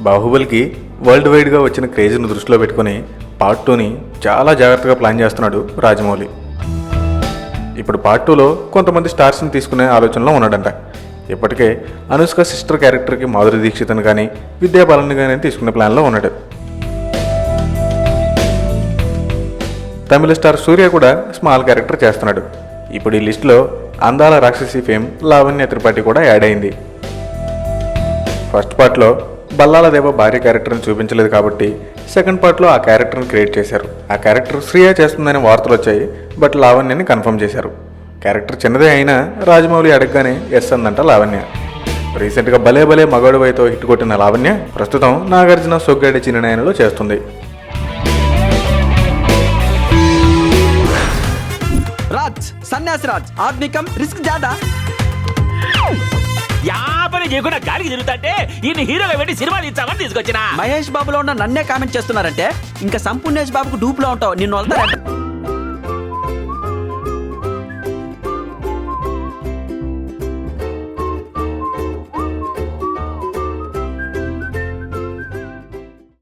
బాహుబలికి world వైడ్గా వచ్చిన క్రేజ్ను దృష్టిలో పెట్టుకుని పార్ట్ 2ని చాలా జాగ్రత్తగా ప్లాన్ చేస్తున్నాడు రాజమౌళి. ఇప్పుడు పార్ట్ 2లో కొంతమంది స్టార్స్ని తీసుకునే ఆలోచనలో ఉన్నాడంట. ఇప్పటికే అనుష్క సిస్టర్ క్యారెక్టర్కి మాధురి దీక్షిత్ని కానీ విద్యా బాలన్ని కానీ తీసుకునే ప్లాన్లో ఉన్నాడు. తమిళ స్టార్ సూర్య కూడా స్మాల్ క్యారెక్టర్ చేస్తున్నాడు. ఇప్పుడు ఈ లిస్టులో అందాల రాక్షసి ఫేమ్ లావణ్య త్రిపాఠి కూడా యాడ్ అయింది. ఫస్ట్ పార్ట్లో బల్లాల దేవ భార్య క్యారెక్టర్ని చూపించలేదు కాబట్టి సెకండ్ పార్ట్లో ఆ క్యారెక్టర్ని క్రియేట్ చేశారు. ఆ క్యారెక్టర్ శ్రీయ చేస్తుందనే వార్తలు వచ్చాయి, బట్ లావణ్యని కన్ఫర్మ్ చేశారు. క్యారెక్టర్ చిన్నదే అయినా రాజమౌళి అడగగానే ఎస్ అందంట లావణ్య. రీసెంట్గా భలే భలే మగాడువైతో హిట్ కొట్టిన లావణ్య ప్రస్తుతం నాగార్జున సొగ్గాడి చిన్ననాయనలో చేస్తుంది. రాజ్ సన్యాసి రాజ్ ఆత్మికం రిస్క్ జాదా యాపని చేయకుండా గాలికి తిరుగుతుంటే ఈయన హీరోగా పెట్టి సినిమాలు ఇచ్చామని తీసుకొచ్చిన మహేష్ బాబులో ఉన్న నన్నే కామెంట్ చేస్తున్నారంటే ఇంకా సంపూర్ణేష్ బాబుకు డూప్ లో ఉంటావు నిన్ను వదలతారంట.